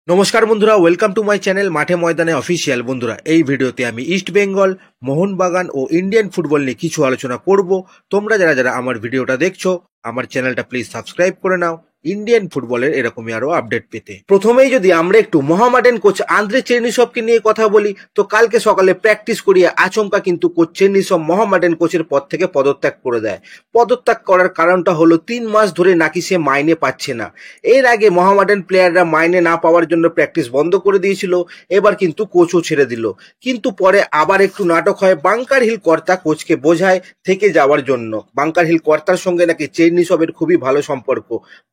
নমস্কার বন্ধুরা, welcome to my channel মাঠে ময়দানে অফিসিয়াল। বন্ধুরা, এই ভিডিওতে আমি ইস্ট বেঙ্গল, মোহনবাগান ও ইন্ডিয়ান ফুটবল নিয়ে কিছু আলোচনা করব। তোমরা যারা যারা আমার ভিডিওটা দেখছো, আমার চ্যানেলটা প্লিজ সাবস্ক্রাইব করে নাও ইন্ডিয়ান ফুটবলের এরকমই আরো আপডেট পেতে। প্রথমেই যদি আমরা একটু মোহামেডান কোচ আন্দ্রে চেরনিসভকে নিয়ে কথা বলি, তো কালকে সকালে প্র্যাকটিস করিয়ে আচমকা কিন্তু কোচ চেরনিসভ মোহামেডান কোচের পদ থেকে পদত্যাগ করে দেয়। পদত্যাগ করার কারণটা হলো 3 মাস ধরে নাকি সে মাইনে পাচ্ছে না। এর আগে মোহামেডান প্লেয়াররা মাইনে না পাওয়ার জন্য প্র্যাকটিস বন্ধ করে দিয়েছিল, এবার কিন্তু কোচও ছেড়ে দিল। কিন্তু পরে আবার একটু নাটক হয়, বাংকার হিল কর্তা কোচকে বোঝায় থেকে যাওয়ার জন্য। বাংকার হিল কর্তার সঙ্গে নাকি চেরনিসভের খুবই ভালো সম্পর্ক,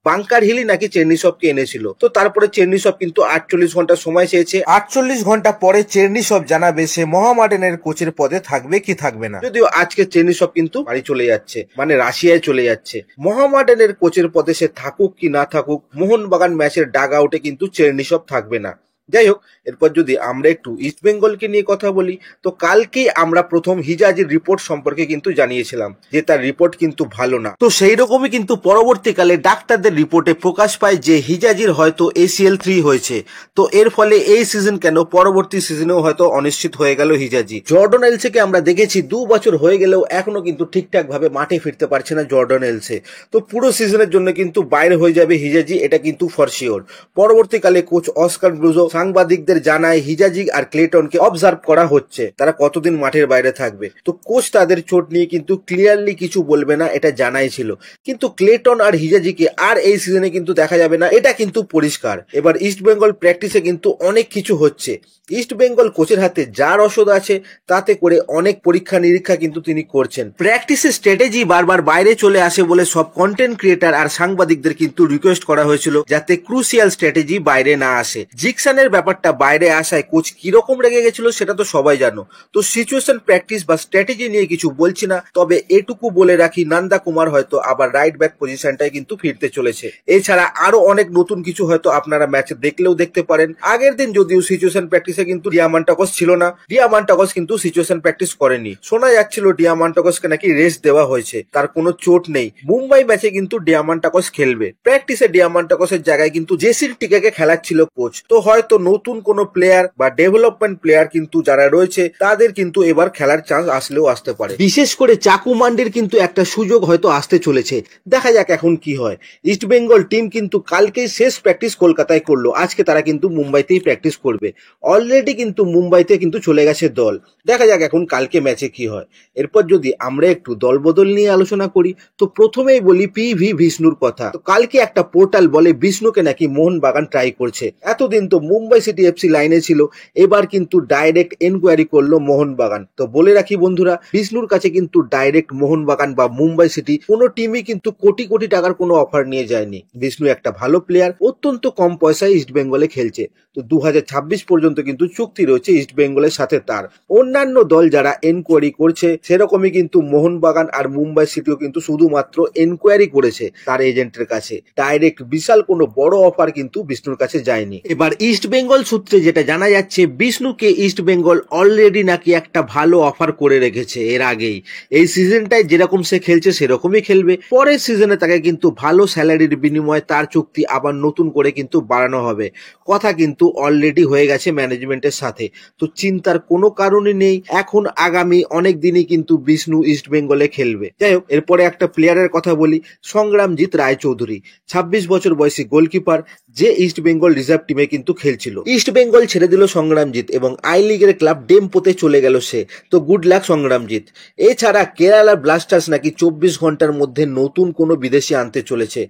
বাংকার হিলই নাকি চেরনিসভকে এনেছিল। তো তারপরে চেরনিসভ কিন্তু 48 ঘন্টা সময় চেয়েছে। 48 ঘন্টা পরে চেরনিসভ জানাবে সে মোহামেডানের কোচের পদে থাকবে কি থাকবে না। যদিও আজকে চেরনিসভ কিন্তু বাড়ি চলে যাচ্ছে, মানে রাশিয়ায় চলে যাচ্ছে। মোহামেডানের কোচের পদে সে থাকুক কি না থাকুক, মোহনবাগান ম্যাচের ডাগ আউটে কিন্তু চেরনিসভ থাকবে না। যাই হোক, এরপর যদি আমরা একটু ইস্ট বেঙ্গলকে নিয়ে কথা বলি, তো কালকেই আমরা প্রথম হিজাজির রিপোর্ট সম্পর্কে কিন্তু জানিয়েছিলাম যে তার রিপোর্ট কিন্তু ভালো না। তো সেই রকমই কিন্তু পরবর্তীকালে ডাক্তারদের রিপোর্টে প্রকাশ পায় যে হিজাজির হয়তো ACL 3 হয়েছে। তো এর ফলে এই সিজন কেন, পরবর্তী সিজনেও হয়তো অনিশ্চিত হয়ে গেল হিজাজি। জর্ডন এলসেকে আমরা দেখেছি 2 বছর হয়ে গেলেও এখনো কিন্তু ঠিকঠাক ভাবে মাঠে ফিরতে পারছে না জর্ডন এলসে। তো পুরো সিজনের জন্য কিন্তু বাইরে হয়ে যাবে হিজাজি, এটা কিন্তু ফর শিওর। পরবর্তীকালে কোচ অস্কার ব্রুজো সাংবাদিকদের জানায় হিজাজি আর ক্লেটনকে অবজার্ভ করা হচ্ছে, তারা কতদিন মাঠের বাইরে থাকবে। তো কোচ তাদের চোট নিয়ে কিন্তু ক্লিয়ারলি কিছু বলবে না, এটা জানাই ছিল। কিন্তু ক্লেটন আর হিজাজিকে আর এই সিজনে কিন্তু দেখা যাবে না, এটা কিন্তু পরিষ্কার। এবার ইস্ট বেঙ্গল প্র্যাকটিসে কিন্তু অনেক কিছু হচ্ছে। ইস্ট বেঙ্গল কোচের হাতে যা রসদ আছে তাতে করে অনেক পরীক্ষা নিরীক্ষা কিন্তু তিনি করছেন। প্র্যাকটিসে স্ট্র্যাটেজি বারবার বাইরে চলে আসে বলে সব কন্টেন্ট ক্রিয়েটার আর সাংবাদিকদের কিন্তু রিকোয়েস্ট করা হয়েছিল যাতে ক্রুশিয়াল স্ট্র্যাটেজি বাইরে না আসে। জিকসনের ব্যাপারটা বাইরে আসায় কোচ কিরকম রেগে গেছিল সেটা তো সবাই জানো। তো সিচুয়েশন প্র্যাকটিস বা স্ট্র্যাটেজি নিয়ে কিছু বলছি না, তবে এটুকু বলে রাখি নন্দা কুমার হয়তো আবার রাইট ব্যাক পজিশনটায় কিন্তু ফিরতে চলেছে। এছাড়া আরো অনেক নতুন কিছু হয়তো আপনারা ম্যাচে দেখলেও দেখতে পারেন। আগের দিন যদিও সিচুয়েশন প্র্যাকটিসে কিন্তু ডিয়ামান্টাকস ছিল না, ডিয়ামান্টাকস কিন্তু সিচুয়েশন প্র্যাকটিস করেনি। শোনা যাচ্ছিল ডিয়ামান্টাকসকে নাকি রেস্ট দেওয়া হয়েছে, তার কোনো চোট নেই। মুম্বাই ম্যাচে কিন্তু ডিয়ামান্টাকস খেলবে। প্র্যাকটিসে ডিয়ামান্টাকসের জায়গায় কিন্তু জেসির টিকাকে খেলাচ্ছিল কোচ। তো হয়তো নতুন কোনো প্লেয়ার বা ডেভেলপমেন্ট প্লেয়ার কিন্তু যারা রয়েছে তাদের কিন্তু এবার খেলার চান্স আসলেও আসতে পারে। বিশেষ করে চাকু মান্ডির কিন্তু একটা সুযোগ হয়তো আসতে চলেছে, দেখা যাক এখন কি হয়। ইস্ট বেঙ্গল টিম কিন্তু কালকেই শেষ প্র্যাকটিস কলকাতায় করলো, আজকে তারা কিন্তু মুম্বাইতেই প্র্যাকটিস করবে। অলরেডি কিন্তু মুম্বাইতে কিন্তু চলে গেছে দল, দেখা যাক এখন কালকে ম্যাচে কি হয়। এরপর যদি আমরা একটু দলবদল নিয়ে আলোচনা করি, তো প্রথমেই বলি PV বিষ্ণুর কথা। তো কালকে একটা পোর্টাল বলে বিষ্ণুকে নাকি মোহনবাগান ট্রাই করছে। এতদিন তো মুম্বাই সিটি FC লাইনে ছিল, এবার কিন্তু ডাইরেক্ট এনকোয়ারি করলো মোহনবাগান। তো বলে রাখি বন্ধুরা, বিষ্ণুর কাছে কিন্তু ডাইরেক্ট মোহনবাগান বা মুম্বাই সিটি কোনো টিমই কিন্তু কোটি কোটি টাকার কোনো অফার নিয়ে যায়নি। বিষ্ণু একটা ভালো প্লেয়ার, অত্যন্ত কম পয়সায় ইস্ট বেঙ্গলে খেলছে। তো 2026 পর্যন্ত কিন্তু চুক্তি রয়েছে ইস্ট বেঙ্গলের সাথে তার। অন্যান্য দল যারা এনকোয়ারি করছে সেরকমই কিন্তু মোহনবাগান আর মুম্বাই সিটিও কিন্তু শুধুমাত্র এনকোয়ারি করেছে তার এজেন্টের কাছে, ডাইরেক্ট বিশাল কোনো বড় অফার কিন্তু বিষ্ণুর কাছে যায়নি। এবার ইস্ট বেঙ্গল সূত্রে যেটা জানা যাচ্ছে, বিষ্ণুকে ইস্ট বেঙ্গল অলরেডি নাকি একটা ভালো অফার করে রেখেছে এর আগেই। এই সিজনটায় যেরকম সে খেলছে সেরকমই খেলবে, পরের সিজনে তাকে কিন্তু ভালো স্যালারির বিনিময়ে তার চুক্তি আবার নতুন করে কিন্তু বাড়ানো হবে। কথা কিন্তু অলরেডি হয়ে গেছে ম্যানেজমেন্টের সাথে। তো চিন্তার কোনো কারণই নেই, এখন আগামী অনেক দিনই কিন্তু বিষ্ণু ইস্ট বেঙ্গলে খেলবে। যাই হোক, এরপরে একটা প্লেয়ারের কথা বলি, সংগ্রামজিৎ রায়চৌধুরী, 26 বছর বয়সী গোলকিপার, যে ইস্ট বেঙ্গল রিজার্ভ টিমে কিন্তু খেলছিল। ইস্ট বেঙ্গল ছেড়ে দিল সংগ্রামজিৎ এবং আই লিগের ক্লাব ডেম্পোতে চলে গেল সে। তো গুড লাক সংগ্রামজিৎ। এছাড়া কেরালা ব্লাস্টার্স নাকি 24 ঘন্টার মধ্যে নতুন কোনো বিদেশি আনতে চলেছে,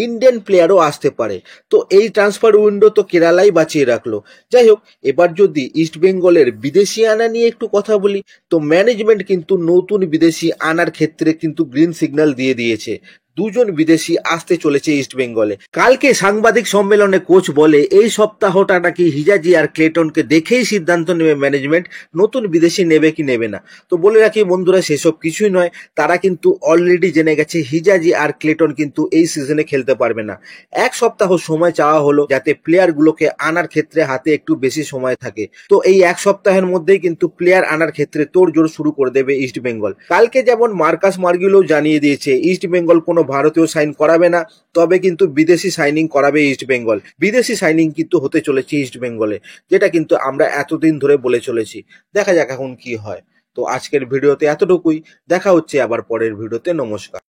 ইন্ডিয়ান প্লেয়ারও আসতে পারে। তো এই ট্রান্সফার উইন্ডো তো কেরালাই বাঁচিয়ে রাখলো। যাই হোক, এবার যদি ইস্ট বেঙ্গলের বিদেশি আনা নিয়ে একটু কথা বলি, তো ম্যানেজমেন্ট কিন্তু নতুন বিদেশি আনার ক্ষেত্রে কিন্তু গ্রিন সিগন্যাল দিয়ে দিয়েছে। 2 জন বিদেশি আসতে চলেছে ইস্ট বেঙ্গলে। কালকে সাংবাদিক সম্মেলনে কোচ বলে এই সপ্তাহটা নাকি হিজাজি আর ক্লেটনকে দেখেই সিদ্ধান্ত নেবে ম্যানেজমেন্ট নতুন বিদেশি নেবে কি নেবে না। তো বলে রাখি বন্ধুরা, সেসব কিছুই নয়, তারা কিন্তু অলরেডি জেনে গেছে হিজাজি আর ক্লেটন কিন্তু এই সিজনে খেলতে পারবে না। 1 সপ্তাহ সময় চাওয়া হলো যাতে প্লেয়ার গুলোকে আনার ক্ষেত্রে হাতে একটু বেশি সময় থাকে। তো এই 1 সপ্তাহের মধ্যেই কিন্তু প্লেয়ার আনার ক্ষেত্রে তোড়জোড় শুরু করে দেবে ইস্ট বেঙ্গল। কালকে যেমন মার্কাস মার্গুলো জানিয়ে দিয়েছে ইস্ট বেঙ্গল কোনো ভারতীয় সাইন করাবে না, তবে কিন্তু বিদেশি সাইনিং করাবে ইস্ট বেঙ্গল। বিদেশি সাইনিং কিন্তু হতে চলেছে ইস্ট বেঙ্গলে, যেটা কিন্তু আমরা এতদিন ধরে বলে চলেছি। দেখা যাক এখন কি হয়। তো আজকের ভিডিওতে এতটুকুই, দেখা হচ্ছে আবার পরের ভিডিওতে। নমস্কার।